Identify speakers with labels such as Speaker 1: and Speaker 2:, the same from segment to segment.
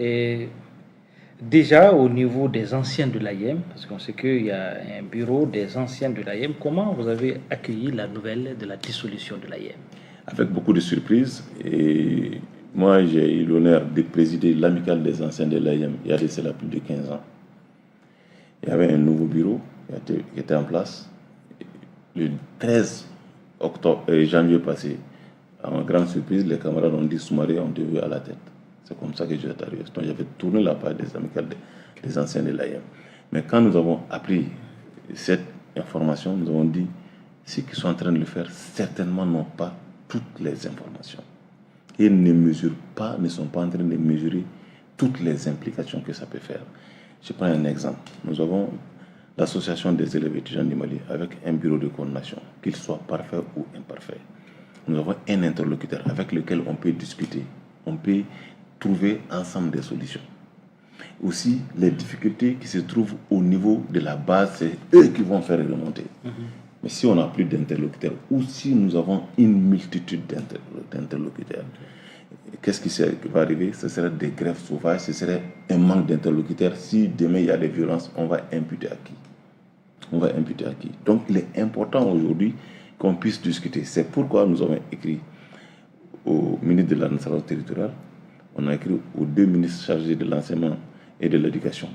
Speaker 1: Et déjà au niveau des anciens de l'AIM, parce qu'on sait qu'il y a un bureau des anciens de l'AIM, comment vous avez accueilli la nouvelle de la dissolution de l'AIM?
Speaker 2: Avec beaucoup de surprises. Et moi, j'ai eu l'honneur de présider l'amicale des anciens de l'AIM il y a de cela plus de 15 ans. Il y avait un nouveau bureau qui était en place. Le 13 janvier passé, à ma grande surprise, les camarades ont dit Soumaré, on te veut à la tête. C'est comme ça que je suis arrivé. Donc j'avais tourné la page des amicales des anciens de l'AIM. Mais quand nous avons appris cette information, nous avons dit ceux qui sont en train de le faire certainement n'ont pas toutes les informations. Et ne sont pas en train de mesurer toutes les implications que ça peut faire. Je prends un exemple. Nous avons l'association des élèves étudiants du Mali avec un bureau de coordination, qu'il soit parfait ou imparfait. Nous avons un interlocuteur avec lequel on peut discuter, on peut trouver ensemble des solutions. Aussi, les difficultés qui se trouvent au niveau de la base, c'est eux qui vont faire remonter. Mais si on n'a plus d'interlocuteurs, ou si nous avons une multitude d'interlocuteurs, qu'est-ce qui va arriver? Ce serait des grèves sauvages, ce serait un manque d'interlocuteurs. Si demain il y a des violences, on va imputer à qui? Donc il est important aujourd'hui qu'on puisse discuter. C'est pourquoi nous avons écrit au ministre de l'administration territoriale, on a écrit aux deux ministres chargés de l'enseignement et de l'éducation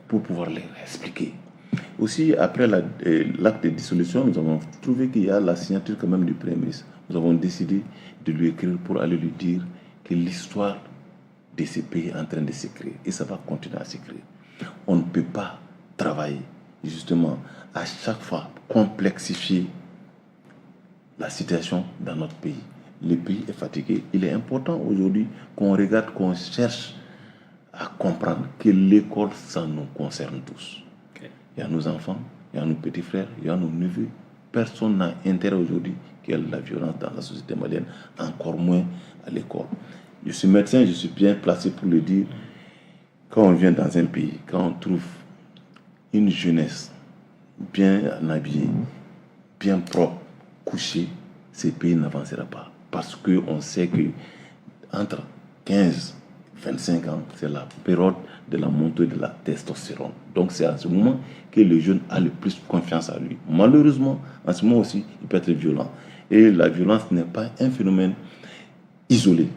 Speaker 2: pour pouvoir les expliquer. Aussi, après l'acte de dissolution, nous avons trouvé qu'il y a la signature quand même du Premier ministre. Nous avons décidé de lui écrire pour aller lui dire que l'histoire de ces pays est en train de s'écrire et ça va continuer à s'écrire. On ne peut pas travailler justement à chaque fois complexifier la situation dans notre pays. Le pays est fatigué. Il est important aujourd'hui qu'on regarde, qu'on cherche à comprendre que l'école, ça nous concerne tous. Il y a nos enfants, il y a nos petits frères, il y a nos neveux. Personne n'a intérêt aujourd'hui qu'il y ait de la violence dans la société malienne, encore moins à l'école. Je suis médecin, je suis bien placé pour le dire. Quand on vient dans un pays, quand on trouve une jeunesse bien habillée, bien propre, couchée, ces pays n'avancera pas. Parce qu'on sait que entre 15 et 25 ans, c'est la période de la montée de la testostérone. Donc c'est à ce moment que le jeune a le plus confiance en lui. Malheureusement, en ce moment aussi, il peut être violent. Et la violence n'est pas un phénomène isolé.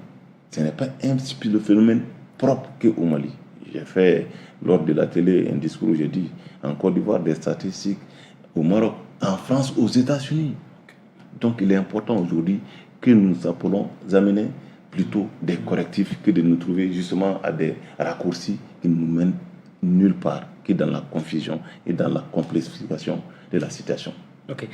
Speaker 2: Ce n'est pas un phénomène propre qu'au Mali. J'ai fait, lors de la télé, un discours où j'ai dit, en Côte d'Ivoire, des statistiques, au Maroc, en France, aux États-Unis. Donc il est important aujourd'hui que nous appelons amener plutôt des correctifs que de nous trouver justement à des raccourcis qui ne nous mènent nulle part que dans la confusion et dans la complexification de la situation.
Speaker 1: Ok.